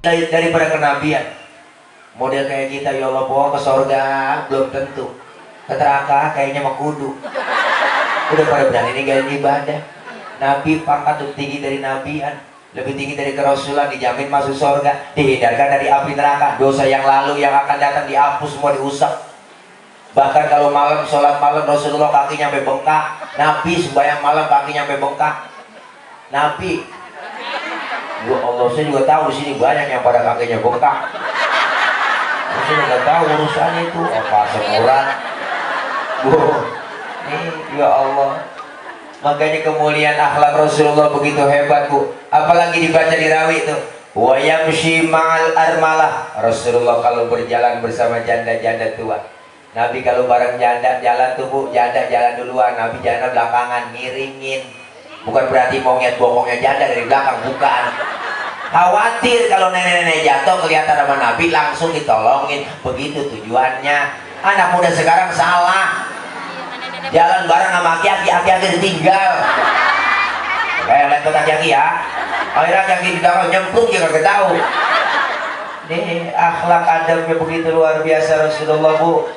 daripada kenabian. Model kayak kita, ya Allah, bawa ke surga belum tentu, ke neraka kayaknya mah kudu. Udah pada berani ninggalin ibadah. Nabi pangkat lebih tinggi dari nabian, lebih tinggi dari kerasulan, dijamin masuk surga, dihindarkan dari api neraka. Dosa yang lalu yang akan datang dihapus semua, diusap. Bahkan kalau malam sholat malam Rasulullah kakinya sampai bengkak. Nabi sembahyang malam kakinya sampai bengkak. Nabi, ya Allah, saya juga tahu di sini banyak yang pada kakinya bengkak. Saya nggak tahu urusannya itu apa sekurang. Bu, nih ya Allah. Makanya kemuliaan akhlak Rasulullah begitu hebat, Bu. Apalagi dibaca di rawi itu. Wa yamshi ma'al armalah. Rasulullah kalau berjalan bersama janda-janda tua. Nabi kalau bareng janda jalan tuh, Bu, janda jalan duluan, Nabi jalan belakangan, ngiringin. Bukan berarti mau ngeliat bokongnya janda dari belakang, bukan. Khawatir kalau nenek-nenek jatuh kelihatan sama Nabi, langsung ditolongin. Begitu tujuannya. Anak muda sekarang salah. Jalan bareng sama aki-aki, aki-aki ditinggal. Kayak lihat aki-aki ya. Akhirnya aki-aki di belakang nyemplung juga gak tahu. Nih akhlak adabnya begitu luar biasa Rasulullah, Bu.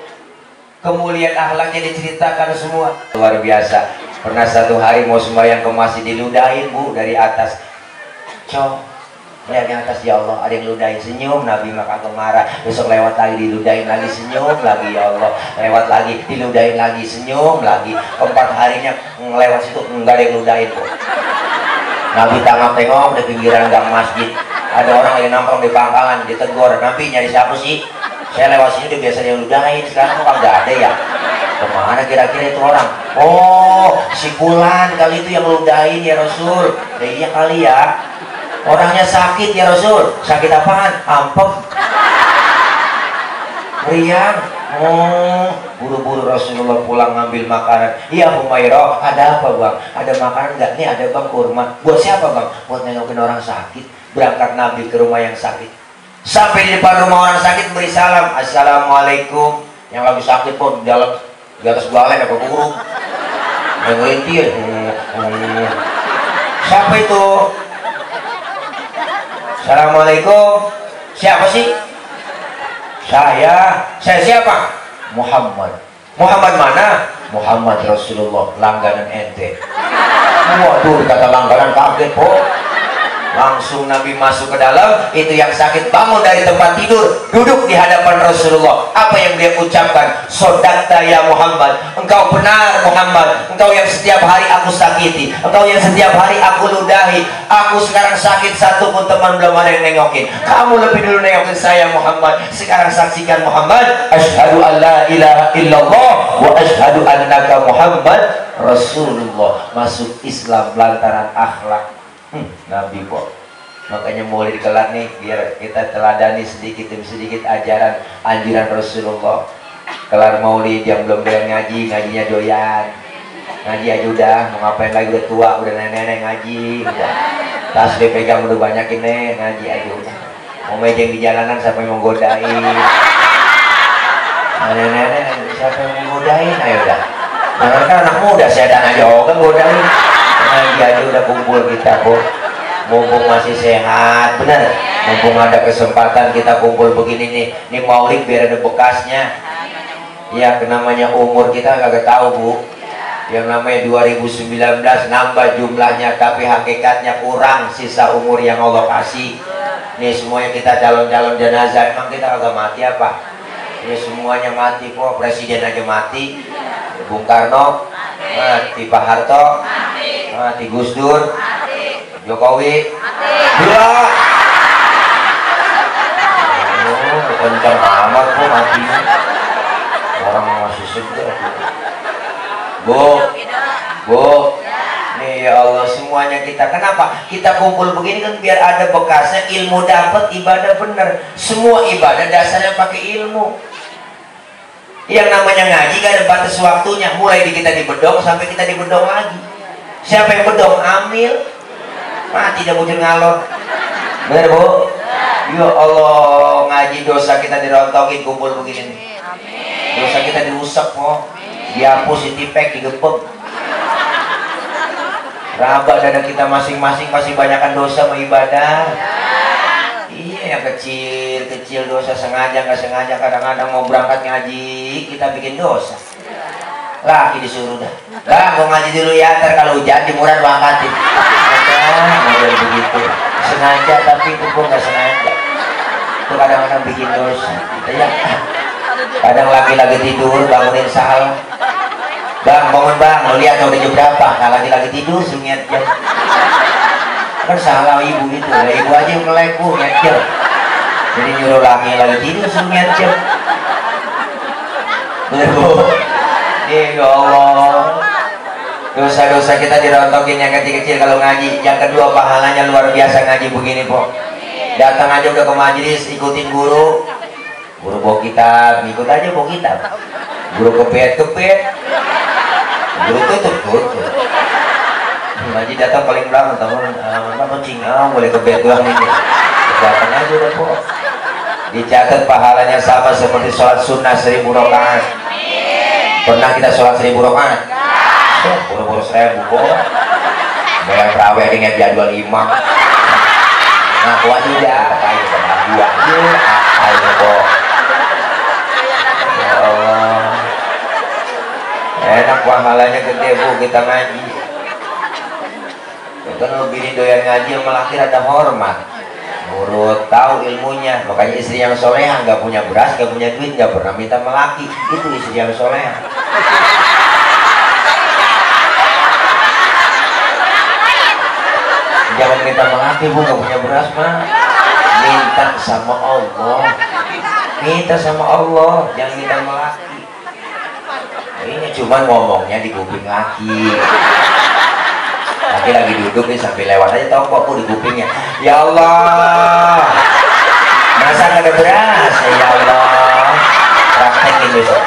Kemuliaan akhlaknya diceritakan semua luar biasa. Pernah satu hari mau sembahyang ke masjid, diludahin, Bu, dari atas. Cok, lihat di atas, ya Allah, ada yang ludahin, senyum. Nabi maka marah. Besok lewat lagi, diludahin lagi, senyum lagi, ya Allah. Lewat lagi, diludahin lagi, senyum lagi. Keempat harinya lewat situ enggak ada yang ludahin, Bu. Nabi tengok di pinggiran gang masjid, ada orang yang nongkrong di pangkalan, ditegur. Nabi, nyari siapa sih? Saya lewat sini udah biasa yang ludahin, sekarang kok nggak ada ya? Kemana kira-kira itu orang? Oh, si Fulan kali itu yang ludahin ya Rasul. Ya iya kali ya. Orangnya sakit ya Rasul. Sakit apaan? Ampek. Riang. Oh, buru-buru Rasulullah pulang ngambil makanan. Iya Humairah, ada apa bang? Ada makanan nggak? Nih ada bang, kurma. Buat siapa bang? Buat nengokin orang sakit. Berangkat Nabi ke rumah yang sakit. Sampai di depan rumah orang sakit beri salam, assalamualaikum. Yang lagi sakit kok di dalam, di atas balai apa burung yang ngelintir. Siapa itu? Assalamualaikum. Siapa sih? Saya siapa? Muhammad. Muhammad mana? Muhammad Rasulullah, langganan ente. Waduh, kata langganan kaget, Po. Langsung Nabi masuk ke dalam, itu yang sakit bangun dari tempat tidur, duduk di hadapan Rasulullah. Apa yang dia ucapkan? Sodakta ya Muhammad, engkau benar Muhammad, engkau yang setiap hari aku sakiti, engkau yang setiap hari aku ludahi. Aku sekarang sakit, satu pun teman belum ada yang nengokin. Kamu lebih dulu nengokin saya Muhammad. Sekarang saksikan Muhammad, asyhadu an la ilaha illallah wa asyhadu annaka Muhammad Rasulullah. Masuk Islam lantaran akhlak. Nabi kok. Makanya mulai dikelar nih biar kita teladani sedikit demi sedikit ajaran anjuran Rasulullah. Kelar maulid yang belum doyan ngaji, ngajinya doyan. Ngaji aja udah, mau ngapain lagi, udah tua, udah nenek-nenek ngaji udah. Tas dipegang udah banyak ini, ngaji aja udah. Mau mejeng di jalanan siapa yang menggodain? Nenek-nenek siapa yang menggodain? Ayo udah. Jangan kan anak muda, sedan aja kan godain. Ngaji aja udah kumpul kita, Bu. Mumpung masih sehat, bener. Mumpung ada kesempatan kita kumpul begini nih. Ini maulid biar ada bekasnya. Ya, namanya umur kita kagak tahu, Bu. Yang namanya 2019 nambah jumlahnya, tapi hakikatnya kurang sisa umur yang Allah kasih. Nih semuanya kita calon-calon jenazah, emang kita kagak mati apa? Ini semuanya mati kok. Presiden aja mati, Bung Karno mati, Pak Harto mati, Gus Dur, Jokowi gila. Oh, kencang amat kok matinya. Orang masih sedih. Bu, nih ya Allah, semuanya kita. Kenapa kita kumpul begini kan? Biar ada bekasnya, ilmu dapat, ibadah bener. Semua ibadah dasarnya pakai ilmu. Yang namanya ngaji gak ada batas waktunya. Mulai di kita dibedong sampai kita dibedong lagi. Siapa yang bedong? Amil. Mati dah bujur ngalor. Bener, Bu? Ya Allah, ngaji dosa kita dirontokin kumpul begini nih. Dosa kita diusap kok. Dihapus, ditipek, digepek. Raba dada kita masing-masing, pasti banyakkan dosa sama ibadah. Iya, yang kecil-kecil dosa sengaja nggak sengaja, kadang-kadang mau berangkat ngaji kita bikin dosa. Laki disuruh dah, mau ngaji dulu ya, ntar kalau hujan jemuran lu angkatin. Model begitu, sengaja tapi itu pun nggak sengaja. Itu kadang-kadang bikin dosa. Ya. Kadang laki-laki tidur bangunin salah. Bang, bangun bang, lo lihat udah jam berapa? Nah, laki-laki tidur sunyiat jam. Kan salah ibu itu, ya, ibu aja yang melek bu, ngiat jam. Jadi nyuruh laki-laki tidur sunyiat jam. Bener bu? Ya Allah, dosa-dosa kita dirontokin yang kecil-kecil kalau ngaji. Yang kedua pahalanya luar biasa ngaji begini po. Datang aja udah ke majelis, ikutin guru bawa kitab, ikut aja bawa kitab. Guru kepet, guru tutup. Ngaji datang paling belakang, teman apa cingau boleh kepet doang ini. Datang aja udah po. Dicatat pahalanya sama seperti sholat sunnah 1000 rakaat. Pernah kita sholat 1000 rakaat? Buru-buru 1000 kok. Bayar terawih dengan jadwal imam. Nah, kuat tidak, kayak sama gua. Ayo kok. Ya Allah. Enak pahalanya gede bu kita ngaji. Kan lu bini doyan ngaji sama laki ada hormat. Nurut, tahu ilmunya. Makanya istri yang soleha nggak punya beras, nggak punya duit, nggak pernah minta melaki. Itu istri yang soleha. Jangan minta melaki bu, nggak punya beras mah. Minta sama Allah. Minta sama Allah, jangan minta melaki. Ini cuma ngomongnya di kuping laki. Laki lagi duduk nih sambil lewat aja tau kok aku di kupingnya. Ya Allah, masa nggak ada beras? Ya Allah, praktekin besok.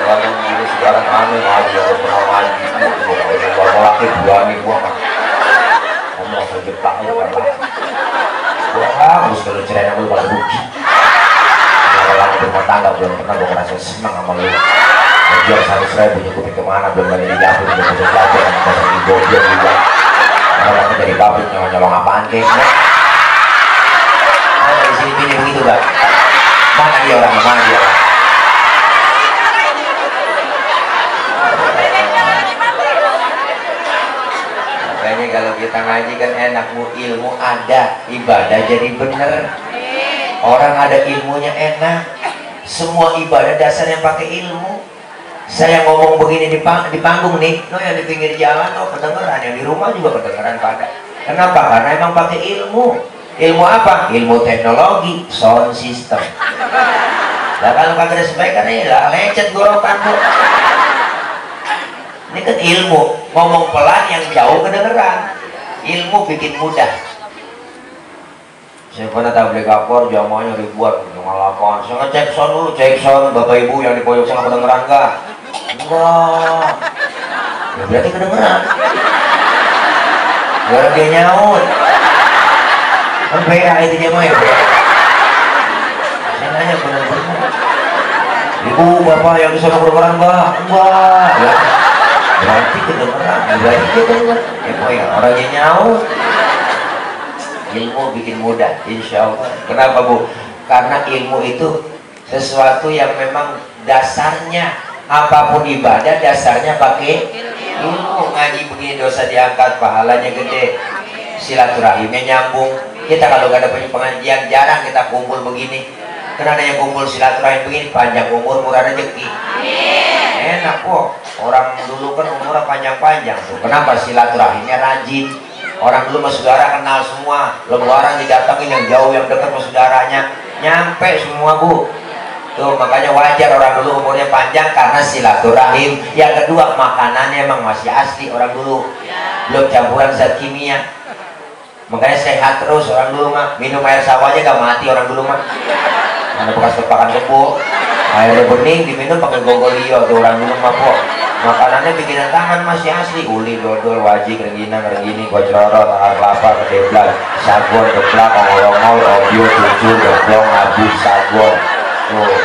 Kalau gini sekarang aneh aja, pernah ngaji. Kalau laki berani gua mah. Kamu langsung jeplak aja kan lah. Gua harus kalau cerai aku pada rugi. Kalau laki berumah tangga belum pernah gua ngerasa senang sama lu. Jual 100.000 nyukupin kemana belum balik di dapur udah bisa belajar sama bahasa ibu dia juga. Kalau aku dari pabrik nyolong apaan kek? Oh di sini pilih begitu bang. Mana dia orang? Makanya kalau kita ngaji kan enak bu, ilmu ada, ibadah jadi bener. Orang ada ilmunya enak. Semua ibadah dasarnya pakai ilmu. Saya ngomong begini di panggung nih, yang di pinggir jalan, kedengeran, yang di rumah juga kedengeran pada. Kenapa? Karena emang pakai ilmu. Ilmu apa? Ilmu teknologi, sound system. Nah kalau kagak ada speaker nih, lah lecet gorokan bu. Ini kan ilmu, ngomong pelan yang jauh kedengeran. Ilmu bikin mudah. Saya pernah tablik kapor, jamaahnya ribuan, ngalapan. Saya ngecek sound dulu, cek sound, bapak ibu yang di pojok sana kedengeran nggak? Enggak. Ya berarti kedengeran. Gara dia nyaut. Kan beda itu jamaah ya. Saya nanya benar-benar. Ibu, bapak yang di sana kedengeran nggak? Enggak. Ya. Berarti kedengeran. Berarti dia kedengeran. Ya orangnya nyaut. Ilmu bikin mudah, insya Allah. Kenapa bu? Karena ilmu itu sesuatu yang memang dasarnya, apapun ibadah dasarnya pakai ilmu. Ngaji begini dosa diangkat, pahalanya gede, silaturahimnya nyambung. Kita kalau gak ada pengajian jarang kita kumpul begini. Karena ada yang kumpul silaturahim begini, panjang umur, murah rezeki. Enak kok. Orang dulu kan umurnya panjang-panjang tuh. Kenapa? Silaturahimnya rajin. Orang dulu sama saudara kenal semua, lebaran didatengin yang jauh yang dekat sama saudaranya, nyampe semua bu. Tuh makanya wajar orang dulu umurnya panjang karena silaturahim. Yang kedua makanannya emang masih asli orang dulu, belum campuran zat kimia. Makanya sehat terus orang dulu mah, minum air sawah aja gak mati orang dulu mah. Ada bekas tepakan kebo, airnya bening diminum pakai gogolio tuh orang dulu mah po. Makanannya bikinan tangan masih asli, uli, dodol, wajik, rengginang, renggini, kocroro, tahar kelapa, kedeblan, sagon, geplak, ongol-ongol, obyo, cucur, geblong, abu, sagon. Tuh,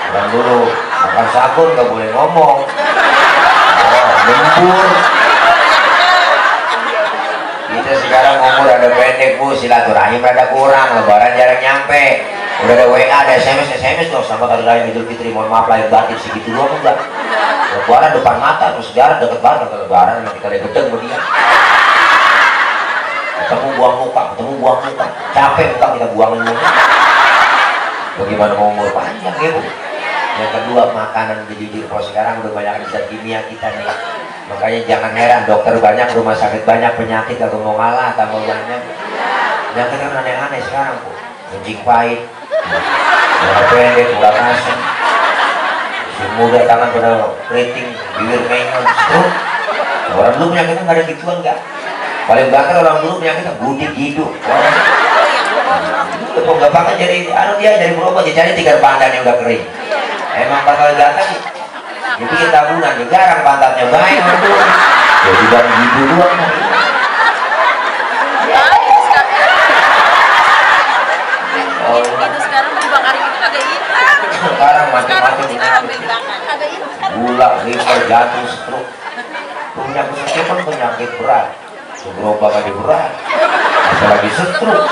orang dulu makan sagon gak boleh ngomong. Oh, lembur. sekarang umur ada pendek bu, silaturahim rada kurang, lebaran jarang nyampe. Udah ada WA, ada SMS dong, selamat hari raya Idul Fitri, mohon maaf lahir batin, segitu doang enggak. Lebaran depan mata, terus sejarah deket banget ke lebaran, nanti kita gedeng sama dia. Ketemu buang muka, capek muka kita buangin muka. Bagaimana mau umur panjang ya bu? Yang kedua, makanan jujur, kalau sekarang udah banyak zat kimia kita nih. Makanya jangan heran, dokter banyak, rumah sakit banyak, penyakit kalau mau ngalah tambah banyak. Penyakit kan aneh-aneh sekarang bu, kencing pahit, darah pendek, urat asam, si muda tangan pada keriting, bibir mengon, stroke. Orang dulu penyakitnya nggak ada gituan nggak. Paling bahkan orang dulu penyakitnya budik hidup. Itu nggak bakal jadi, dia dari berobat jadi tikar pandan yang udah kering. Emang bakal gatal. Jadi kita tabungan, jarang pantatnya baik. Jadi bang gitu doang. Itu sekarang dibakar itu kagak hitam. Sekarang macam-macam gula, liver, jantung, stroke. Penyakit stroke penyakit berat. Seberapa kali berat, apalagi stroke.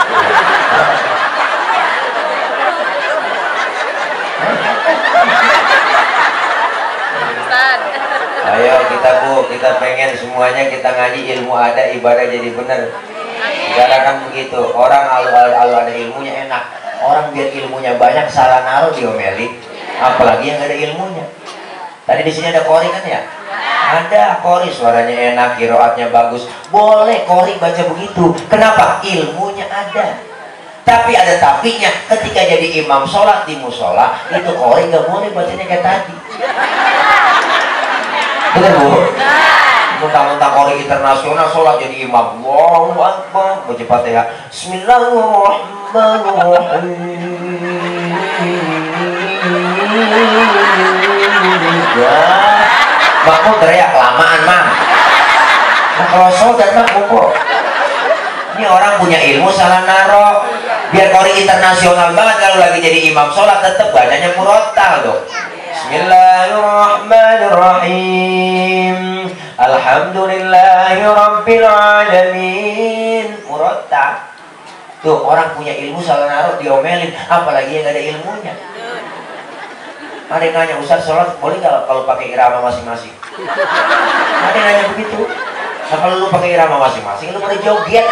Ayo kita bu, kita pengen semuanya kita ngaji ilmu ada, ibadah jadi bener. Sekarang kan begitu, orang alu ada ilmunya enak. Orang biar ilmunya banyak salah naruh diomeli, apalagi yang gak ada ilmunya. Tadi di sini ada Qori kan ya? Ada Qori, suaranya enak, qiraatnya bagus. Boleh Qori baca begitu. Kenapa? Ilmunya ada. Tapi ada tapinya, ketika jadi imam sholat di musola, itu Qori gak boleh bacanya kayak tadi. Betul bu? Mentang-mentang Qori internasional sholat jadi imam, Allahu Akbar, baca Fatihah, Bismillahirrahmanirrahim. Makmum teriak kelamaan mang. Nah kalau sholat dan makmum kok. Ini orang punya ilmu salah naro. Biar Qori internasional banget kalau lagi jadi imam sholat tetap bacanya murattal dong. Bismillahirrahmanirrahim. Alhamdulillahirabbil alamin. Murattal. Tuh orang punya ilmu salah naruh diomelin, apalagi yang gak ada ilmunya. Ada yang nanya, Ustaz sholat boleh gak kalau pakai irama masing-masing? Ada yang nanya begitu. Nah kalau lu pakai irama masing-masing, lu pada joget.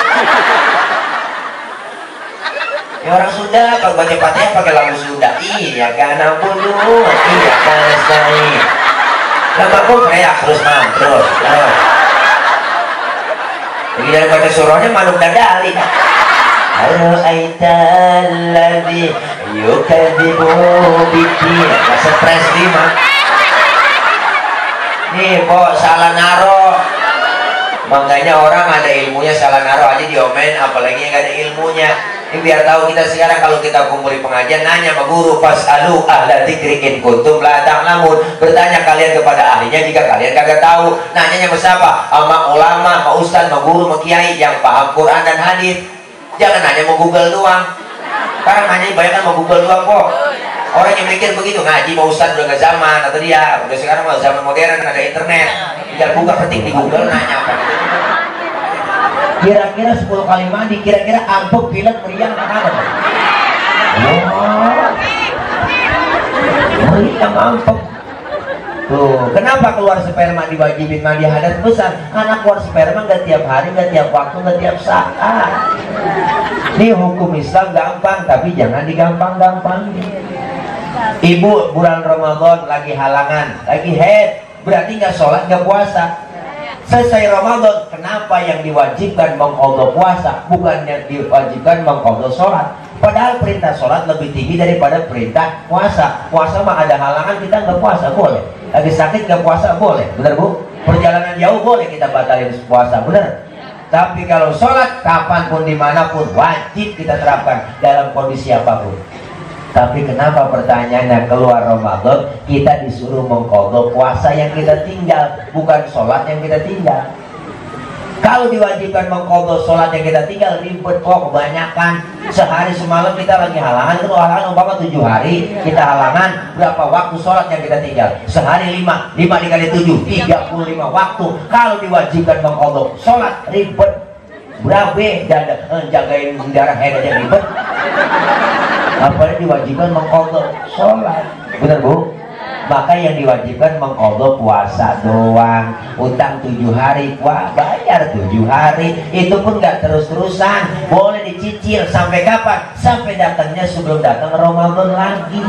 Ya orang Sunda kalau baca Fatihah pakai lagu Sunda. Iya karena bulu, iya karena nasta'in. Lah makmum teriak terus mang, terus. Jadi dari baca surahnya manuk dadali. Ar-ra'aital ladzi yukadzibu bid-din. Nah, stres nih mah. Nih kok salah naro. Makanya orang ada ilmunya salah naro aja diomelin, apalagi yang gak ada ilmunya. Ini biar tahu kita sekarang kalau kita kumpul di pengajian nanya sama guru, fasalu ahla dzikri in kuntum la ta'lamun. Bertanya kalian kepada ahlinya jika kalian kagak tahu. Nanyanya sama siapa? Sama ulama, sama ustaz, sama guru, sama kiai yang paham Quran dan hadis. Jangan nanya mau Google doang. Sekarang nanya banyak kan mau Google doang kok. Orang yang mikir begitu, ngaji mau ustaz udah gak zaman, atau dia udah sekarang mau zaman modern ada internet. Tinggal buka ketik di Google nanya apa. Kira-kira 10 kali mandi, kira-kira ampuk pilek meriang apa ada? Meriang ampuk. Tuh, kenapa keluar sperma diwajibin mandi hadas besar? Karena keluar sperma nggak tiap hari, nggak tiap waktu, nggak tiap saat. Ini hukum Islam gampang, tapi jangan digampang-gampangin. Ibu bulan Ramadan lagi halangan, lagi haid, berarti nggak sholat, nggak puasa. Selesai Ramadan, kenapa yang diwajibkan mengqadha puasa, bukan yang diwajibkan mengqadha sholat? Padahal perintah sholat lebih tinggi daripada perintah puasa. Puasa mah ada halangan kita nggak puasa boleh. Lagi sakit nggak puasa boleh, bener bu? Perjalanan jauh boleh kita batalin puasa, bener? Tapi kalau sholat kapanpun dimanapun wajib kita terapkan dalam kondisi apapun. Tapi kenapa pertanyaannya keluar Ramadan kita disuruh mengqadha puasa yang kita tinggal, bukan sholat yang kita tinggal? Kalau diwajibkan mengqadha sholat yang kita tinggal ribet kok, kebanyakan. Sehari semalam kita lagi halangan, itu halangan umpama 7 hari kita halangan, berapa waktu sholat yang kita tinggal? Sehari 5 dikali 7 35 waktu. Kalau diwajibkan mengqadha sholat ribet. berabe jagain darah head aja ribet. Apalagi diwajibkan mengqadha sholat. Benar Bu? Maka yang diwajibkan mengqadha puasa doang. Utang 7 hari, wah bayar 7 hari. Itu pun nggak terus-terusan, boleh dicicil sampai kapan? Sampai datangnya sebelum datang Ramadan lagi.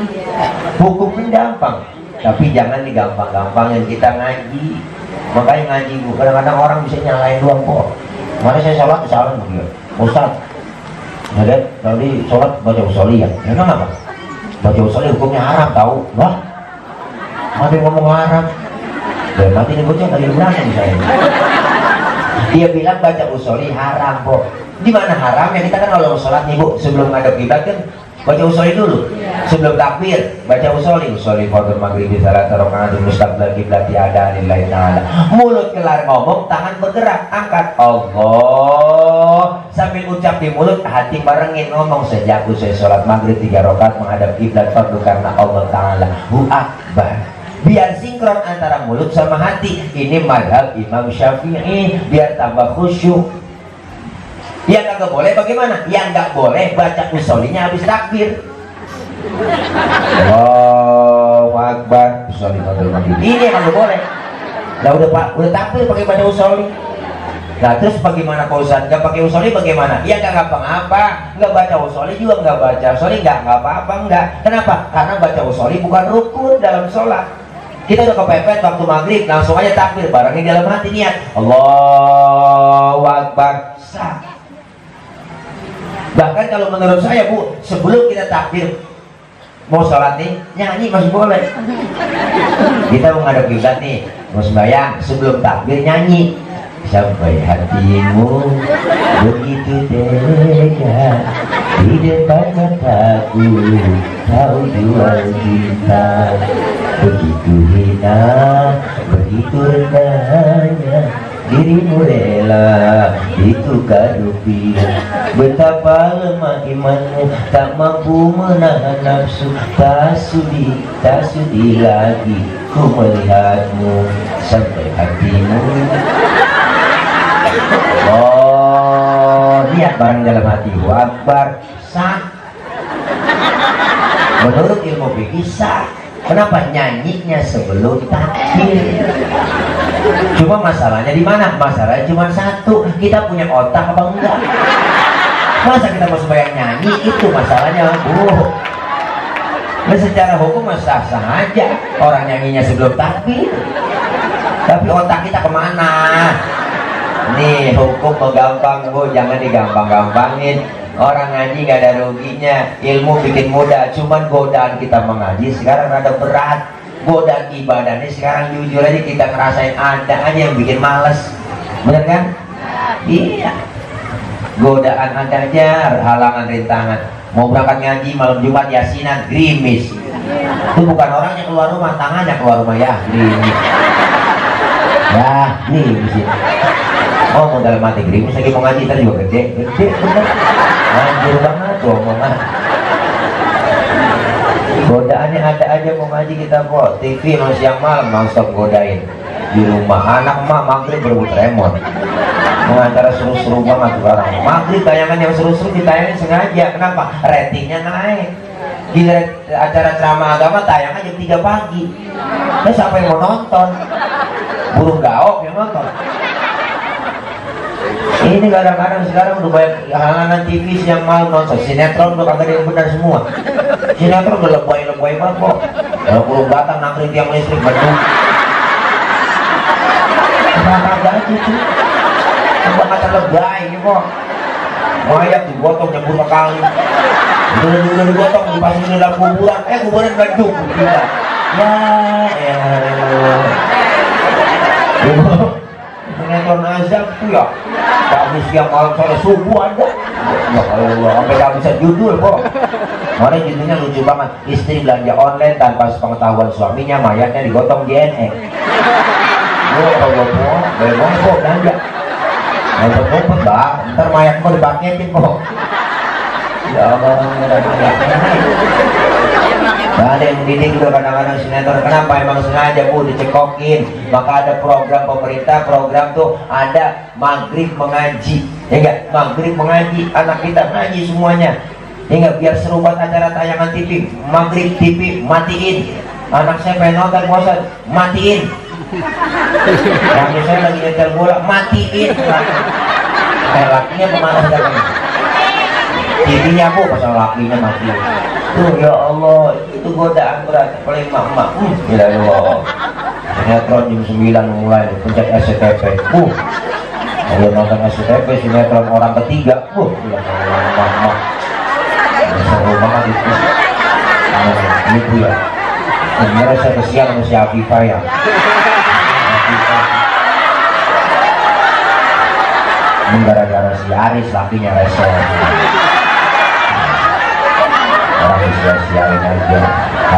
Hukumnya gampang, tapi jangan digampang-gampangin kita ngaji. Makanya ngaji Bu, kadang-kadang orang bisa nyalain doang kok. Mana saya sholat kesalahan begitu, Ustaz. Ada tadi sholat baca usolli ya, emang apa? Baca usolli hukumnya haram tahu? Wah, ada yang ngomong haram. Dan mati nih bocah dari mana misalnya? Dia bilang baca usolli haram kok. Di mana haramnya? Kita kan kalau sholat nih Bu, sebelum ada kiblat kan baca usolli dulu. Sebelum takbir baca usolli fardhu maghribi salat rakaat mustaqbil kiblat ada lillahi taala. Mulut kelar ngomong, tangan bergerak, angkat Allah sambil ucap di mulut, hati barengin ngomong, sejak usai sholat maghrib 3 rakaat menghadap kiblat fardu karena Allah taala. Hu akbar. Biar sinkron antara mulut sama hati. Ini madhab Imam Syafi'i, biar tambah khusyuk. Yang nggak boleh bagaimana? Yang nggak boleh baca usollinya habis takbir. Allahu Akbar. Usolli fardhu maghrib. Ini yang nggak boleh. Lah udah takbir pakai baca usolli. Nah terus bagaimana Pak Ustadz? Nggak pakai usolli bagaimana? Ya nggak ngapa-ngapa. Nggak baca usolli juga nggak baca usolli nggak apa-apa nggak. Kenapa? Karena baca usolli bukan rukun dalam sholat. Kita udah kepepet waktu maghrib, langsung aja takbir, barangnya dalam hati niat Allahu Akbar, sah. Bahkan kalau menurut saya Bu, sebelum kita takbir mau sholat nih, nyanyi masih boleh. Kita mau ngadep kiblat nih, mau sembahyang, sebelum takbir nyanyi. Sampai hatimu begitu tega di depan mataku, kau jual cinta. Begitu hina, begitu rendahnya dirimu rela ditukar rupiah. Betapa lemah imanmu, tak mampu menahan nafsu. Tak sudi lagi ku melihatmu. Sampai hatimu. Oh, lihat barang dalam hati. Akbar, sah. Menurut ilmu fikih sah. Kenapa? Nyanyinya sebelum takbir. Cuma masalahnya di mana? Masalahnya cuma satu, kita punya otak apa enggak? Masa kita mau sembahyang nyanyi? Itu masalahnya Bu. Nah, secara hukum sah-sah aja orang nyanyinya sebelum takbir. Tapi otak kita kemana? Nih hukum gampang Bu, jangan digampang-gampangin. Orang ngaji gak ada ruginya, ilmu bikin mudah. Cuman godaan kita mengaji sekarang rada berat. Godaan ibadah ini sekarang jujur aja kita ngerasain ada aja yang bikin males. Bener kan? Iya. Godaan ada aja, halangan rintangan. Mau berangkat ngaji malam Jumat yasinan, gerimis. Itu bukan orangnya keluar rumah, tangannya keluar rumah ya, gerimis. Ya, nih disini. Oh, mau dalam hati gerimis lagi mau ngaji, ntar juga gede bener. Anjir banget tuh omongan. Godaannya ada aja mau ngaji kita kok. TV mau siang malam non-stop godain. Di rumah anak mah maghrib berebut remote. Mengantar seru-seru banget orang. Maghrib tayangan yang seru-seru ditayangin sengaja. Kenapa? Ratingnya naik. Di acara ceramah agama tayangan jam 3 pagi. Terus siapa yang mau nonton? Burung gaok yang nonton. Ini kadang-kadang sekarang udah banyak halangan TV yang malam nonton sinetron udah kagak ada yang benar semua. Sinetron udah lebay-lebay banget kok. Kalau kurung batang nangkring tiang listrik beduk. Kagak aja tuh. Coba kata lebay ini kok. Mayat digotong nyebur kali. Udah digotong dipasang di dalam kuburan. Kuburan beduk gila. Ya. Sinetron azab tuh ya. Habis yang malam sore subuh ada. Ya Allah, sampai gak bisa judul kok. Mana judulnya lucu banget. Istri belanja online tanpa sepengetahuan suaminya, mayatnya digotong JNE. Ya Allah kok, bagaimana kok belanja? Ngumpet-ngumpet bah, ntar mayatmu dipaketin kok. Ya Allah, Gak ada yang mendidik juga kadang-kadang sinetron. Kenapa? Emang sengaja Bu dicekokin. Maka ada program pemerintah, program tuh ada maghrib mengaji. Ya enggak? Maghrib mengaji, anak kita ngaji semuanya. Ya enggak? Biar seru buat acara tayangan TV. Maghrib TV matiin. Anak saya pengen nonton puasa, matiin. Laki saya lagi nyetel bola, matiin. Lakinya kemana sekarang? TV-nya Bu, pasal lakinya matiin. Tuh ya Allah, itu godaan berat. Paling emak-emak. Ya Allah. Sinetron jam 9 mulai, pencet SCTV. Kalau nonton SCTV, sinetron orang ketiga. Ya Allah, emak-emak. Seru banget itu. Itu ya. Sebenarnya saya kesian sama si Afifah ya. Gara-gara si Aris lakinya rese. Orang sia-siain aja.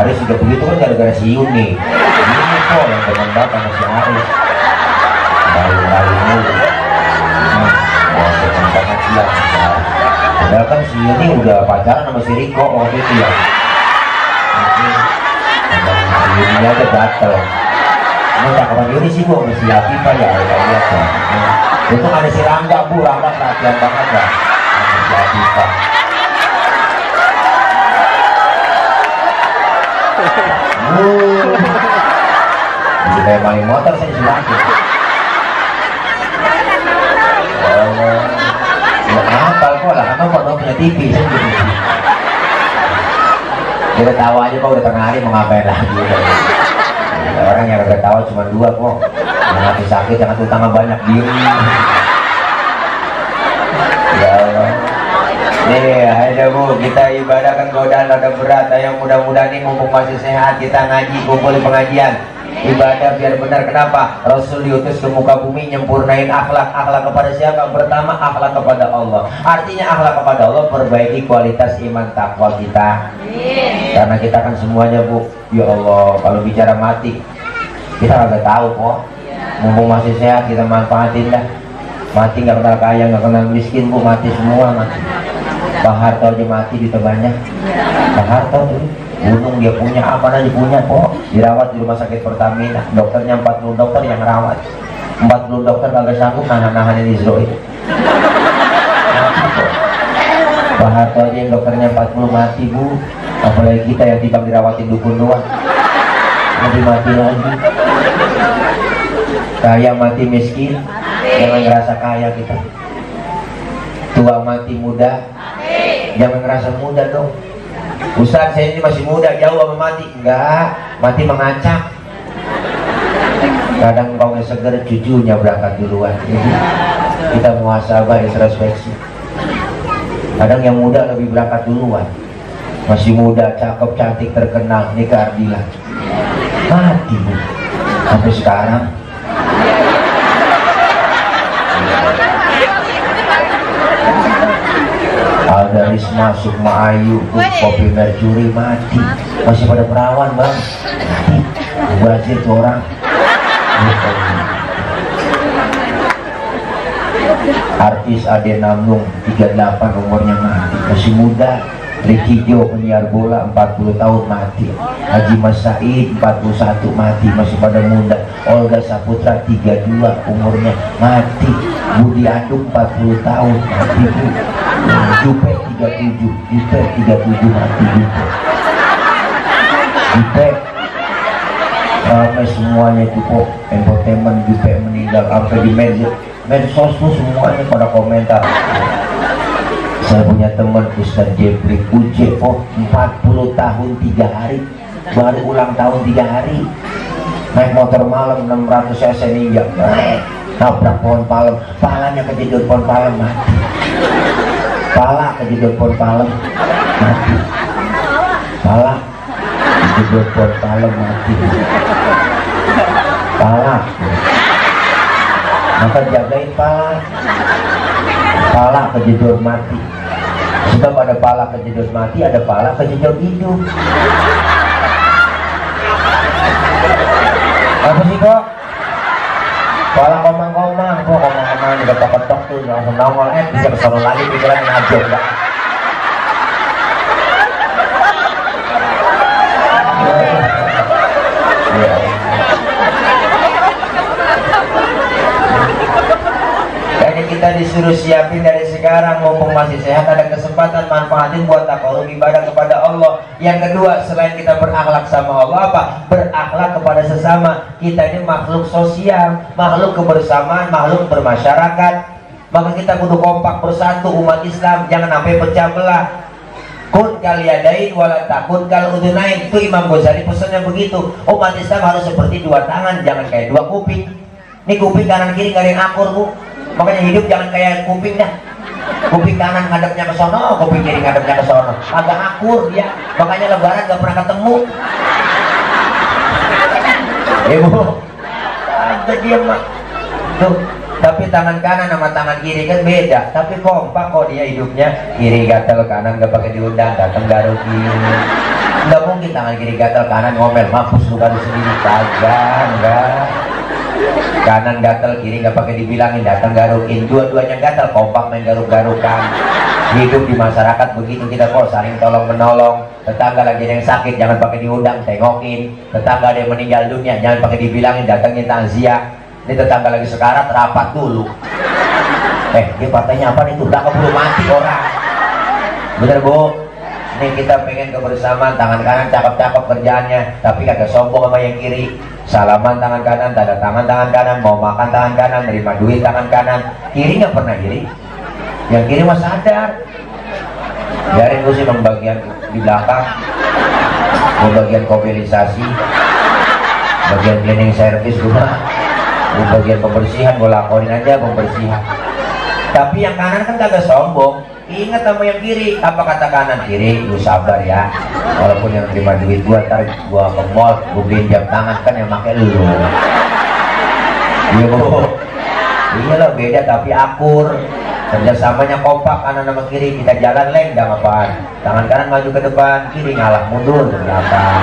Aris juga begitu kan gara-gara si Yuni. Ini kok yang demen banget sama si Aris. Lalu-lalu mulu. Demen banget dia. Padahal kan si Yuni udah pacaran sama si Riko waktu itu ya. Ini aja gatel. Ini cakapan Yuni sih Bu, masih Afifah ya. Lihat ya. Untung ada si Rangga Bu, Rangga perhatian banget ya. Masih Afifah. Jadi kayak main motor saya silahkan. Ya hafal kok lah, kan kok punya TV saya gitu. Kita tahu aja kok udah tengah hari mau ngapain lagi. Orang yang udah tahu cuma 2 kok. Yang hati sakit, yang utangnya banyak diem. Ya Allah. Nih, ayo Bu, kita ibadah kan godaan rada berat. Ayo mudah-mudahan nih mumpung masih sehat kita ngaji, kumpul di pengajian. Ibadah biar benar. Kenapa? Rasul diutus ke muka bumi nyempurnain akhlak. Akhlak kepada siapa? Pertama akhlak kepada Allah. Artinya akhlak kepada Allah perbaiki kualitas iman takwa kita. Karena kita kan semuanya Bu, ya Allah, kalau bicara mati kita nggak tahu kok. Mumpung masih sehat kita manfaatin dah. Mati nggak kenal kaya, nggak kenal miskin Bu, mati semua mati. Pak Harto aja mati duitnya banyak. Pak Harto tuh gunung dia punya, apa aja punya kok. Dirawat di rumah sakit Pertamina, dokternya 40 dokter yang rawat. 40 dokter kagak sanggup nahan-nahanin Israel. Pak Harto aja yang dokternya 40 mati Bu, apalagi kita yang tiba dirawatin dukun doang. Lebih mati lagi. Kaya mati miskin, jangan ngerasa kaya kita. Tua mati muda, jangan ngerasa muda dong. Ustaz saya ini masih muda, jauh sama mati. Enggak, mati mengacak. Kadang kau nggak seger, cucunya berangkat duluan. Jadi kita muhasabah, introspeksi. Kadang yang muda lebih berangkat duluan. Masih muda, cakep, cantik, terkenal, nikah Ardila. Mati Bu. Sampai sekarang. Ada Risma, Sukma Ayu, Kopi Mercury mati. Masih pada perawan Bang. Mati. Bazir tuh orang. Artis Ade Namnung 38 umurnya mati. Masih muda. Ricky Jo penyiar bola 40 tahun mati. Haji Mas Said 41 mati, masih pada muda. Olga Saputra 32 umurnya mati. Budi Andung 40 tahun mati Bu. Jupe 37 mati Jupe. Jupe ramai semuanya itu kok. Entertainment Jupe meninggal. Sampai di medsos tuh semuanya pada komentar. Saya punya teman Ustaz Jepri Uje kok 40 tahun 3 hari baru ulang tahun 3 hari. Naik motor malam 600 cc ninja, nabrak pohon palem, palanya kejedot pohon palem mati. Pala kejedot pohon palem mati. Pala kejedot pohon palem mati. Pala, maka jagain pala. Pala kejedot mati. Sebab ada pala kejedot mati, ada pala kejedot hidup. Apa sih kok? Pala komang-komang, kok komang-komang diketok-ketok tuh langsung nongol, bisa kesana lagi pikiran ngajak enggak? disuruh siapin dari sekarang, mumpung masih sehat, ada kesempatan, manfaatin buat takarrub ibadah kepada Allah. Yang kedua, selain kita berakhlak sama Allah, apa? Berakhlak kepada sesama. Kita ini makhluk sosial, makhluk kebersamaan, makhluk bermasyarakat. Maka kita kudu kompak bersatu umat Islam, jangan sampai pecah belah. Kun kaliyadain wala takun kal udunain. Itu Imam Ghazali pesannya begitu. Umat Islam harus seperti dua tangan, jangan kayak dua kuping. Ini kuping kanan kiri gak ada yang akur, Bu. Makanya hidup jangan kayak kuping dah. Kuping kanan ngadepnya ke sono, kuping kiri ngadepnya ke sono. Agak akur dia. Makanya lebaran gak pernah ketemu. Ibu, ada dia mah. Tuh, tapi tangan kanan sama tangan kiri kan beda. Tapi kompak kok dia hidupnya. Kiri gatel, kanan gak pakai diundang, datang garuk ini. Nggak mungkin tangan kiri gatel, kanan ngomel, mampus lu garuk sendiri. Kagak, enggak. Kanan gatel, kiri nggak pakai dibilangin, datang garukin. Dua-duanya gatel, kompak main garuk-garukan. Hidup di masyarakat begitu kita kok, saling tolong menolong. Tetangga lagi ada yang sakit, jangan pakai diundang, tengokin. Tetangga ada yang meninggal dunia, jangan pakai dibilangin, datangin takziah. Ini tetangga lagi sekarat, rapat dulu. Dia partainya apa nih tuh? Udah keburu mati orang. Bener, Bu? Ini kita pengen kebersamaan, tangan kanan cakep-cakep kerjaannya, tapi kagak sombong sama yang kiri. Salaman tangan kanan, tanda tangan tangan kanan, mau makan tangan kanan, nerima duit tangan kanan. Kiri nggak pernah kiri. Yang kiri mah sadar. Biarin gue sih bagian di belakang, mau bagian mobilisasi, bagian cleaning service rumah, bagian pembersihan gue lakonin aja pembersihan. Tapi yang kanan kan kagak sombong. Ingat sama yang kiri, apa kata kanan? Kiri, lu sabar ya. Walaupun yang terima duit gua, ntar gua ke mall, gua beliin jam tangan, kan yang pakai lu. Iya, Bu. Iya lah, beda tapi akur. Kerjasamanya kompak, kanan sama kiri. Kita jalan lenggang apaan? Tangan kanan maju ke depan, kiri ngalah mundur ke belakang.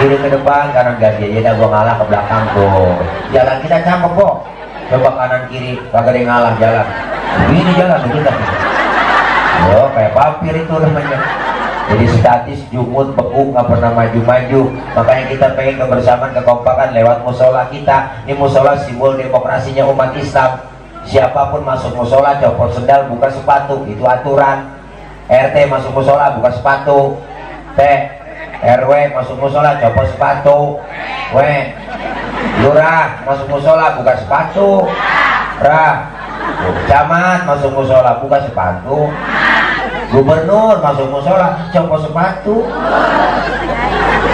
Kiri ke depan, kanan ganti. Ya gua ngalah ke belakang tuh. Jalan kita cakep kok. Coba kanan kiri, kagak ada yang ngalah jalan. Begini jalan kita. Oh, kayak vampir itu namanya. Jadi statis, jumut, beku, nggak pernah maju-maju. Makanya kita pengen kebersamaan, kekompakan lewat musola kita. Ini musola simbol demokrasinya umat Islam. Siapapun masuk musola, copot sendal, buka sepatu, itu aturan. RT masuk musola, buka sepatu. RW masuk musola, copot sepatu. Lurah masuk musola, buka sepatu. Camat masuk musola, buka sepatu. Gubernur masuk musola, copot sepatu.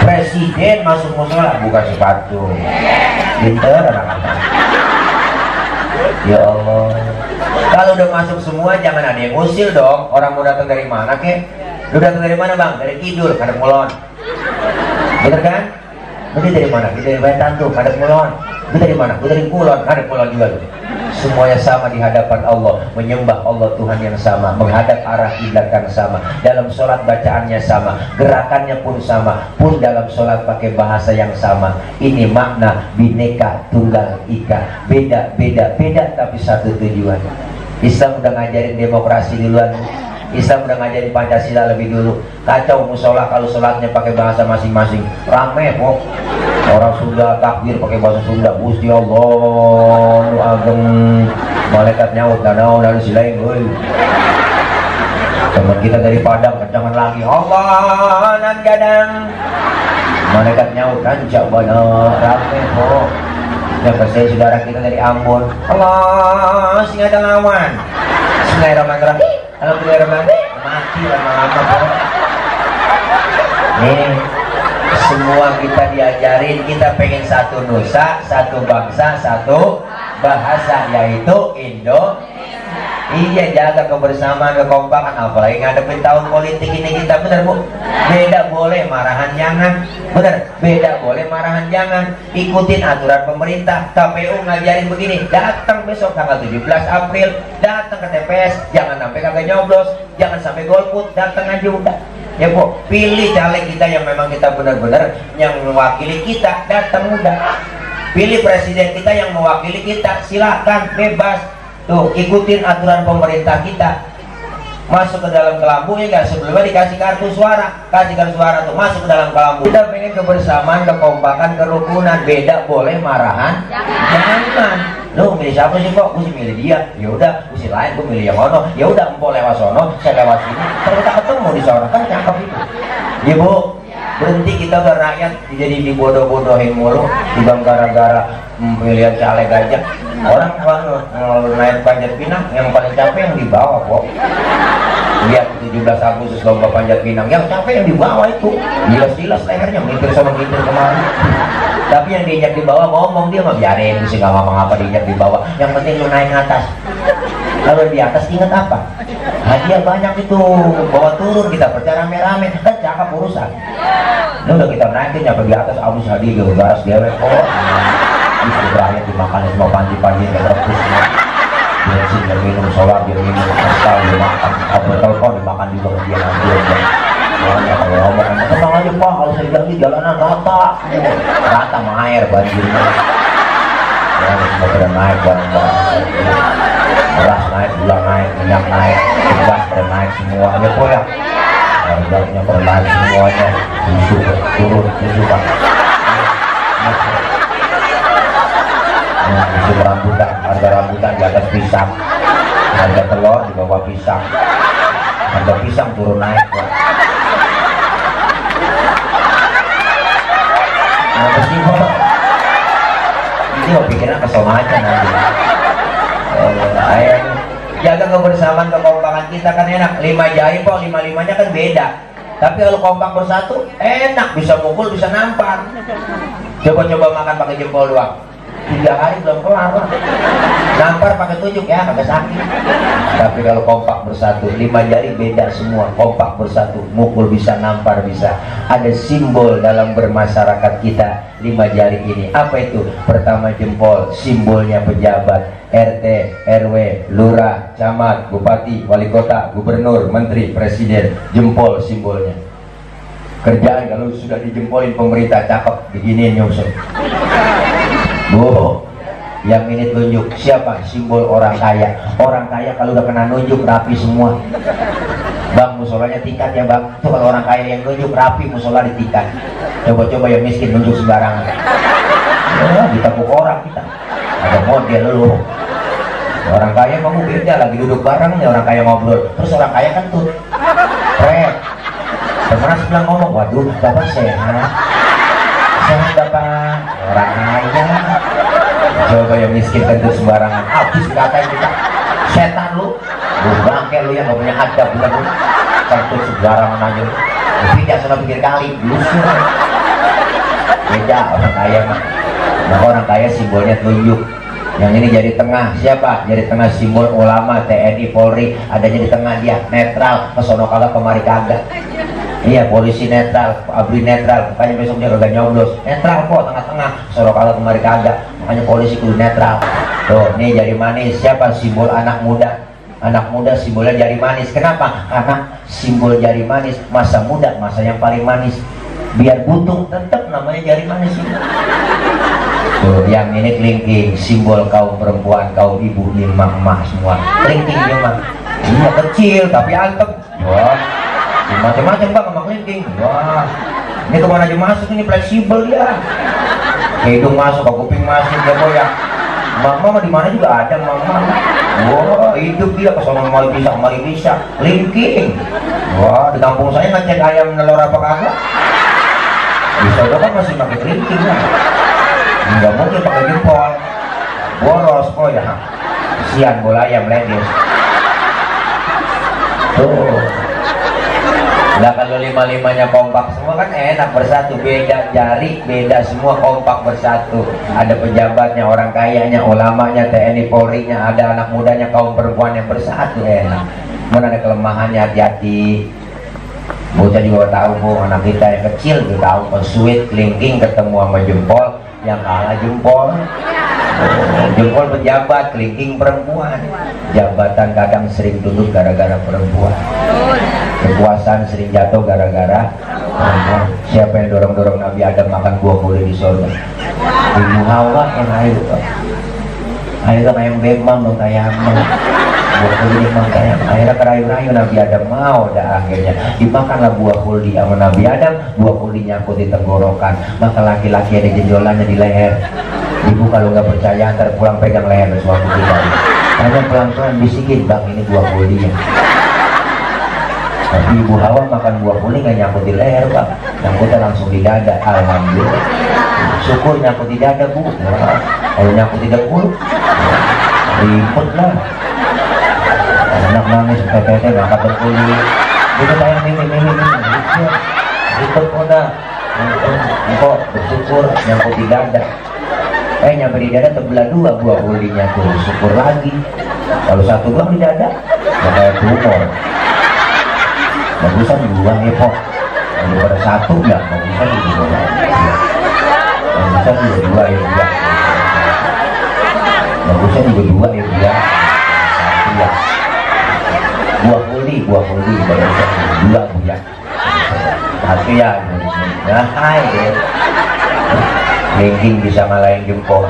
Presiden masuk musola, buka sepatu. Pinter anak-anak. Ya Allah. Kalau udah masuk semua, jangan ada yang ngusil dong. Orang mau datang dari mana kek? Lu datang dari mana, Bang? Dari Kidul, Kadek Mulon. Bener kan? Lu dari mana? Lu dari Wetan tuh, Kadek Mulon. Lu dari mana? Lu dari Kulon, Kadek Mulon juga lu. Semuanya sama di hadapan Allah, menyembah Allah Tuhan yang sama, menghadap arah kiblat yang sama, dalam sholat bacaannya sama, gerakannya pun sama, pun dalam sholat pakai bahasa yang sama. Ini makna Bhinneka Tunggal Ika, beda tapi satu tujuan. Islam udah ngajarin demokrasi duluan. Islam udah ngajarin Pancasila lebih dulu. Kacau musola kalau sholatnya pakai bahasa masing-masing, rame kok. Orang Sunda takbir pakai bahasa Sunda, Gusti Allah nu ageng, malaikat nyaut danau dan silain. Teman kita dari Padang kencangan lagi, Allah nan gadang, malaikat nyaut kancak bana, rame kok. Dan saya saudara kita dari Ambon, Allah singa lawan. Bismillahirrahmanirrahim. Alhamdulillahirrahmanirrahim. Mati lama-lama kok. Nih, semua kita diajarin, kita pengen satu nusa, satu bangsa, satu bahasa, yaitu Indonesia. Iya, jaga kebersamaan, kekompakan, apalagi ngadepin tahun politik ini kita, bener Bu? Beda boleh, marahan jangan. Bener, beda boleh, marahan jangan. Ikutin aturan pemerintah. KPU ngajarin begini, datang besok tanggal 17 April, datang ke TPS, jangan sampai kagak nyoblos, jangan sampai golput, datang aja udah. Ya Bu, pilih caleg kita yang memang kita benar-benar yang mewakili kita, datang udah. Pilih presiden kita yang mewakili kita, silakan, bebas. Tuh, ikutin aturan pemerintah kita. Masuk ke dalam kelambu ya enggak, sebelumnya dikasih kartu suara. Kasih kartu suara tuh, masuk ke dalam kelambu. Kita pengen kebersamaan, kekompakan, kerukunan. Beda boleh, marahan jangan. Lu milih siapa sih kok? Gue sih milih dia. Ya udah, gue sih lain, gue milih yang ono. Ya udah, empok lewat sono, saya lewat sini. Ternyata ketemu di sana kan cakep itu. Iya bu, berhenti kita berakyat jadi dibodoh-bodohin mulu, dibang gara-gara pemilihan caleg aja. Orang kalau naik Panjat Pinang yang paling capek yang di bawah kok. Lihat 17 Agustus lomba Panjat Pinang yang capek yang di bawah itu, jelas-jelas lehernya mikir sama mikir kemana. Tapi yang diinjak di bawah ngomong dia mah biarin, sih nggak ngomong apa diinjak di bawah. Yang penting lu naik atas. Kalau di atas ingat apa? Hadiah banyak itu, bawa turun kita percaya rame-rame kan cakep urusan. Ini udah kita naikin nyampe di atas abis hadiah garas dewek kok. Bisa berakhir dimakan semua panci-panci yang terus. Bensin yang minum, solar dia minum, kristal dia makan, kabel telepon dimakan juga dia nanti aja. Makanya kalau ngomong tenang aja pak, kalau saya bilang di jalanan rata sama air banjirnya. Ya semua pada naik barang-barang, beras naik, gula naik, minyak naik, gas pada naik semuanya kok ya. Harganya pada naik semuanya, susu turun, susu pak. Susu rambutan, harga rambutan di atas pisang, harga telur di bawah pisang, harga pisang turun naik pak. Apa sih pak? Ini mau pikirnya kesana aja nanti. Jaga kebersamaan kekompakan kita kan enak. 5 jari kok, 5-5-nya kan beda. Tapi kalau kompak bersatu enak, bisa mukul bisa nampar. Coba-coba makan pakai jempol doang. 3 hari belum kelar lah. Nampar pakai tunjuk ya kagak sakit. Tapi kalau kompak bersatu 5 jari beda semua. Kompak bersatu, mukul bisa, nampar bisa. Ada simbol dalam bermasyarakat kita 5 jari ini. Apa itu? Pertama jempol, simbolnya pejabat RT, RW, lurah, camat, bupati, wali kota, gubernur, menteri, presiden. Jempol simbolnya. Kerjaan kalau sudah dijempolin pemerintah cakep beginiin nyusun. Bu, yang ini tunjuk siapa? Simbol orang kaya. Orang kaya kalau udah kena nunjuk rapi semua. Bang, musolanya tingkat ya bang. Itu kalau orang kaya yang nunjuk rapi, musola di tingkat. Coba-coba yang miskin nunjuk sembarangan. Ya, ditepuk orang kita. Ada model lu. Orang kaya kamu beda lagi duduk bareng ya orang kaya ngobrol. Terus orang kaya kan tuh, temen sebelah ngomong, waduh, bapak sehat. Sehat bapak. Orang kaya. Coba yang miskin tentu sembarangan. Habis dikatain kita. Setan lu. Lu bangke lu yang gak punya adab bukan lu. Tentu sembarangan aja lu. Tidak sama pikir kali. Lusur. Beda orang kaya mah. Nah orang kaya simbolnya tunjuk. Yang ini jadi tengah. Siapa? Jadi tengah simbol ulama, TNI, Polri. Adanya di tengah dia. Netral. Kesono kagak kemari kagak. Iya, polisi netral, abri netral, makanya besok dia kagak nyoblos. Netral kok, tengah-tengah, soro kalau kemari kagak, makanya polisi kudu netral. Tuh, nih jari manis, siapa? Simbol anak muda. Anak muda simbolnya jari manis. Kenapa? Karena simbol jari manis, masa muda, masa yang paling manis. Biar butuh, tetap namanya jari manis ini. Tuh, yang ini kelingking, simbol kaum perempuan, kaum ibu, emak-emak semua. Kelingking memang. Iya kecil, tapi antep. Wah. Macam-macam bang sama kelingking. Wah, ini kemana aja masuk, ini fleksibel dia. Ke hidung masuk, ke kuping masuk, dia goyang. Mama di mana juga ada mama. Wah, hidup dia ke sono kemari bisa. Kelingking. Wah, di kampung saya ngecek ayam nelor apa kagak. Bisa udah kan masih pakai kelingking ya. Enggak mungkin pakai jempol. Boros kok ya. Kesian bola ayam ledis. Tuh. Nah kalau 5-5-nya kompak semua kan enak bersatu, beda jari, beda semua kompak bersatu. Ada pejabatnya, orang kayanya, ulamanya, TNI, Polri-nya, ada anak mudanya, kaum perempuan yang bersatu enak. Mana ada kelemahannya hati-hati. Bocah juga tahu bu, anak kita yang kecil juga tahu. Sweet, kelingking ketemu sama jempol, yang kalah jempol. Jempol pejabat, kelingking perempuan. Jabatan kadang sering duduk gara-gara perempuan. Kekuasaan sering jatuh gara-gara perempuan. Siapa yang dorong-dorong Nabi Adam makan buah kulit di surga? Ibu Hawa yang ayo kan ayam bemang dong ayamnya. Buah kulit bemang ayam. Akhirnya kerayu-rayu Nabi Adam mau dah akhirnya dimakanlah buah kulit sama Nabi Adam. Buah kulit nyangkut di tenggorokan. Maka laki-laki ada jenjolannya di leher. Ibu kalau nggak percaya antar pulang pegang leher suami kita. Hanya pelan-pelan bisikin, bang ini buah boli ya. Tapi ibu Hawa makan buah boli nggak nyangkut di leher bang, nyangkutnya langsung di dada. Alhamdulillah. Syukur nyangkut di dada bu. Nah, kalau nyangkut di dengkul, ribet lah. Anak nangis PPT ngangkat dengkul ini. Itu sayang ini. Ribet udah. Engkau bersyukur nyangkut di dada. Nyampe di dada terbelah dua buah bolinya tuh, syukur lagi. Kalau satu doang di dada, ya kayak tumor. Bagusan dua ya pok. Daripada satu ya, bagusan dua. Bagusan juga dua ya dia. Bagusan juga dua ya dia. Satu ya. Buah boli, bagusan dua bu ya. Satu ya. Nah, hai deh. Linking bisa ngalahin jempol,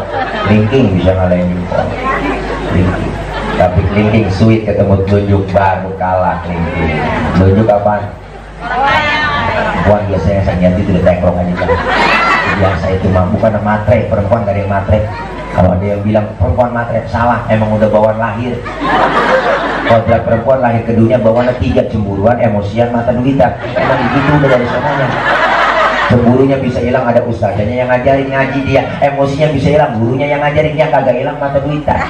linking bisa ngalahin jempol, linking. Tapi linking sweet ketemu tunjuk baru kalah linking. Tunjuk apa? Perempuan biasanya sangat itu udah tengkrong aja kan. Biasa itu mah bukan matre, perempuan gak ada yang matre. Kalau ada yang bilang perempuan matre salah, emang udah bawaan lahir. Kalau dia perempuan lahir ke dunia bawaan 3 cemburuan, emosian, mata duitan. Emang gitu udah dari sananya. Cemburunya bisa hilang ada ustazanya yang ngajarin ngaji dia, emosinya bisa hilang gurunya yang ngajarin dia, kagak hilang mata duitan.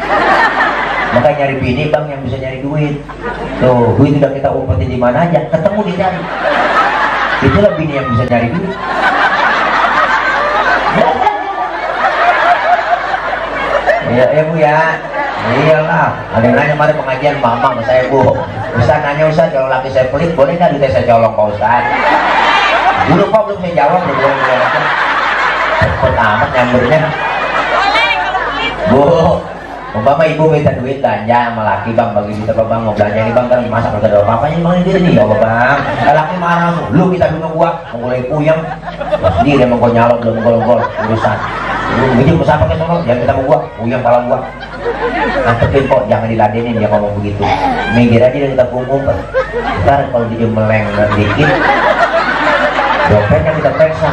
Maka nyari bini bang yang bisa nyari duit. Tuh duit udah kita umpetin di mana aja, ketemu dicari. Itulah bini yang bisa nyari duit. Ya bu ya. Iyalah, ada yang nanya kemarin pengajian mama sama saya bu. Ustaz nanya Ustaz kalau laki saya pelit boleh nggak duitnya saya colong Pak Ustaz? Dulu kok belum saya jawab, belum cepet amat nyambernya. Bu, umpama ibu minta duit belanja sama laki bang, bagi kita bang mau belanja ini bang kan masak kagak ada apa-apanya bang ini nih ya bang. Laki marah langsung, lu kita dulu gua mulai puyeng. Sendiri emang gua nyalok belum gol urusan. Lu begini besar pakai sono, jangan kita mau gua puyeng kalau gua. Antepin kok, jangan diladenin dia ngomong begitu. Minggir aja dan kita punggung. Ntar kalau dia meleng dikit. Dompetnya kita periksa.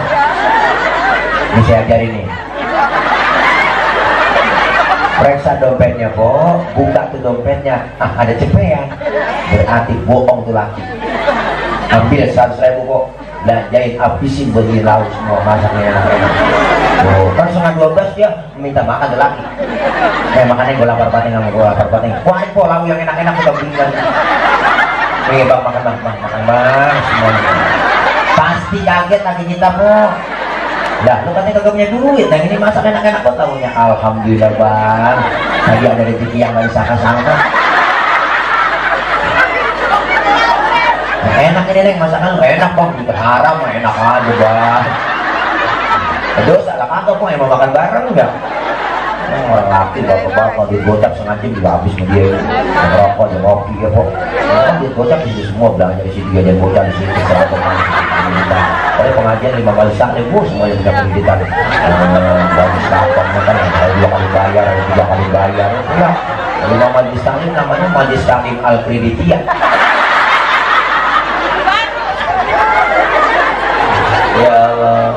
Ini saya ajarin nih. Periksa dompetnya kok, buka tuh dompetnya. Ada cepean. Berarti bohong tuh laki. Ambil 100.000 kok, belanjain habisin beli lauk semua masaknya enak-enak. Oh, kan setengah 12 dia minta makan tuh laki. Makanya gue lapar pating sama gue lapar pating. Wah, ini kok lauk yang enak-enak kita belikan. Nih bang makan bang semuanya. Pasti kaget lagi kita po. Lah lu katanya kagak punya duit, yang ini masak enak-enak kok tahunya. Alhamdulillah bang, tadi ada rezeki yang gak disangka-sangka. Enak ini neng masakan lu enak bang, kita haram enak aja bang. Dosa lah kagak po, emang makan bareng enggak? Orang laki bapak-bapak duit gocap sengaja juga habis sama dia. Ngerokok aja ngopi ya po. Duit gocap di semua belanja di situ, jajan bocah di situ, seragam oleh pengajian 5 kali sekali bu semuanya punya pendidikan. Bagus kapan kan ada 2 kali bayar, ada 3 kali bayar. Ya, 5 majlis taklim namanya majlis taklim al-kreditiyah. Ya Allah.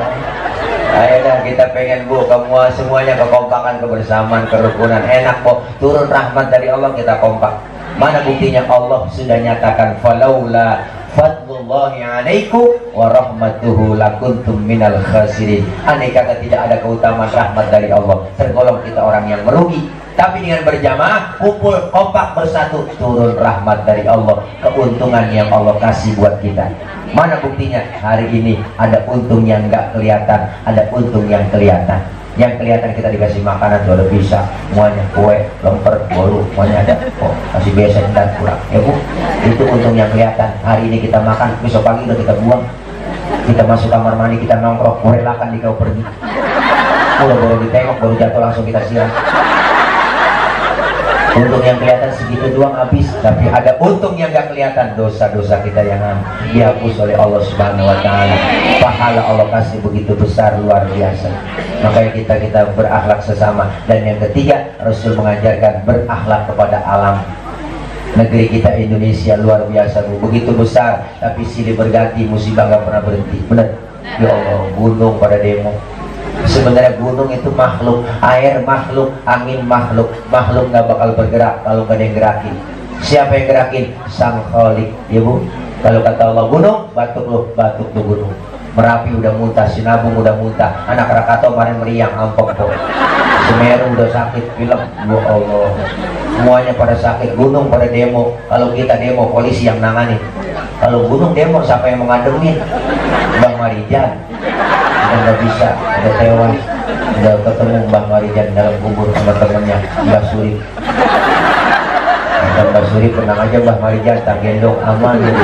Ayo dah kita pengen bu kamu semuanya kekompakan, kebersamaan, kerukunan. Enak kok turun rahmat dari Allah kita kompak. Mana buktinya? Allah sudah nyatakan falaula fadlullahi alaikum wa rahmatuhu lakuntum minal khasirin. Andai kata tidak ada keutamaan rahmat dari Allah, tergolong kita orang yang merugi. Tapi dengan berjamaah, kumpul, kompak, bersatu, turun rahmat dari Allah, keuntungan yang Allah kasih buat kita. Mana buktinya? Hari ini ada untung yang nggak kelihatan, ada untung yang kelihatan. Yang kelihatan kita dikasih makanan sudah bisa, semuanya kue, lemper, bolu, semuanya ada. Oh, masih biasa dan kurang. Ya bu, itu untung yang kelihatan. Hari ini kita makan, besok pagi udah kita buang. Kita masuk kamar mandi, kita nongkrong, relakan di kau pergi. Udah baru ditengok, baru jatuh langsung kita siram. Untung yang kelihatan segitu doang habis, tapi ada untung yang gak kelihatan, dosa-dosa kita yang dihapus oleh Allah Subhanahu wa Ta'ala. Pahala Allah kasih begitu besar, luar biasa. Makanya kita berakhlak sesama. Dan yang ketiga, Rasul mengajarkan berakhlak kepada alam. Negeri kita Indonesia luar biasa, begitu besar, tapi silih berganti, musibah gak pernah berhenti. Benar? Ya Allah, gunung pada demo, Sebenarnya gunung itu makhluk, air makhluk, angin makhluk. Makhluk nggak bakal bergerak kalau nggak ada yang gerakin. Siapa yang gerakin? Sang Khalik, ya Bu. Kalau kata Allah gunung, batuk lu gunung. Merapi udah muntah, Sinabung udah muntah, anak Krakatau kemarin meriang, ampok tuh. Semeru udah sakit, pilek, ya Allah. Semuanya pada sakit, gunung pada demo. Kalau kita demo, polisi yang nangani. Kalau gunung demo, siapa yang mengademin? Bang Marijan. Nggak bisa, udah tewas. Udah ketemu Mbah Marijan dalam kubur sama temennya, Mbah Suri. Kata Mbah Suri, tenang aja Mbah Marijan, tak gendong, aman gitu.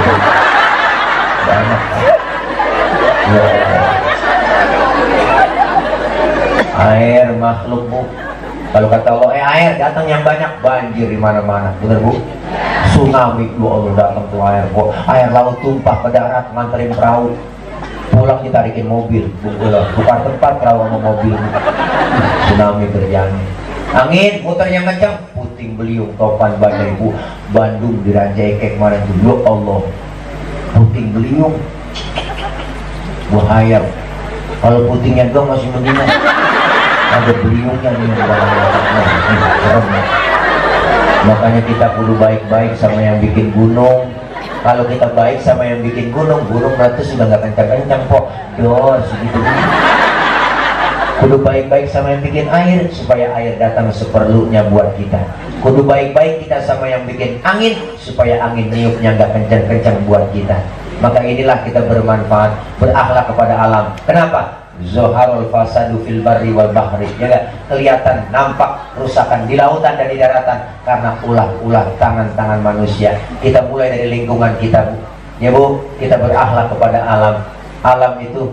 Banyak. Ya. Air makhluk Bu. Kalau kata Allah, air datang yang banyak, banjir di mana-mana, bener Bu? Tsunami, lu Allah datang tuh air Bu. Air laut tumpah ke darat, nganterin perahu. Pulang ditarikin mobil, tukar tempat perahu sama mobil. Tsunami terjadi. Angin putar yang kencang, puting beliung, topan badai Bu. Bandung diranjai kemarin tuh, ya Allah. Puting beliung, bahaya. Kalau putingnya dong masih mendingan. Ada beliungnya nih yang serem. Makanya kita kudu baik-baik sama yang bikin gunung. Kalau kita baik sama yang bikin gunung, gunung meletus sudah nggak kencang-kencang kok. Dos gitu. Kudu baik-baik sama yang bikin air supaya air datang seperlunya buat kita. Kudu baik-baik kita sama yang bikin angin supaya angin niupnya nggak kencang-kencang buat kita. Maka inilah kita bermanfaat, berakhlak kepada alam. Kenapa? Zoharul fasadu fil barri wal bahri. Ya gak? Kelihatan, nampak kerusakan di lautan dan di daratan karena ulah-ulah tangan-tangan manusia. Kita mulai dari lingkungan kita Bu. Ya Bu, kita berakhlak kepada alam. Alam itu,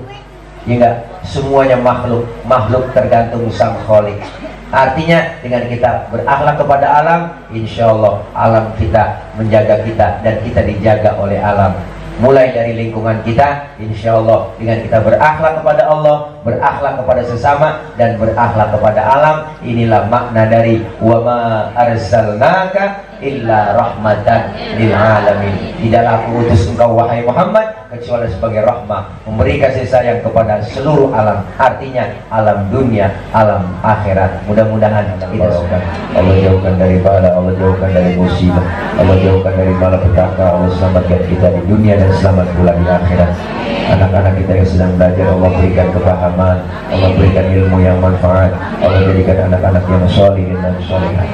ya gak? Semuanya makhluk. Makhluk tergantung Sang Khalik. Artinya dengan kita berakhlak kepada alam, insya Allah alam kita menjaga kita dan kita dijaga oleh alam. Mulai dari lingkungan kita, insya Allah dengan kita berakhlak kepada Allah, berakhlak kepada sesama, dan berakhlak kepada alam. Inilah makna dari wa ma arsalnaka illa rahmatan lil alamin. Tidaklah aku utus engkau wahai Muhammad kecuali sebagai rahmah, memberi kasih sayang kepada seluruh alam. Artinya alam dunia, alam akhirat. Mudah-mudahan kita suka Allah jauhkan dari bala, Allah jauhkan dari musibah, Allah jauhkan dari malapetaka, Allah selamatkan kita di dunia dan selamat pula di akhirat. Anak-anak kita yang sedang belajar, Allah berikan kepahaman, Allah berikan ilmu yang manfaat, Allah jadikan anak-anak yang sholihin dan sholihat,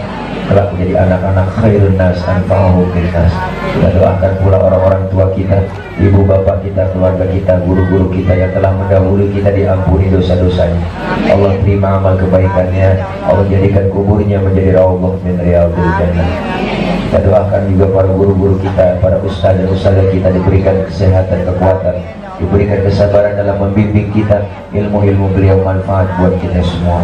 telah menjadi anak-anak khairun nas, anfa'uhum linnas. Kita doakan pula orang-orang tua kita, ibu bapak kita, keluarga kita, guru-guru kita yang telah mendahului kita, diampuni dosa-dosanya. Allah terima amal kebaikannya, Allah jadikan kuburnya menjadi raudhah min riyadhil jannah. Kita doakan juga para guru-guru kita, para ustaz dan ustazah kita diberikan kesehatan, kekuatan, diberikan kesabaran dalam membimbing kita, ilmu-ilmu beliau manfaat buat kita semua.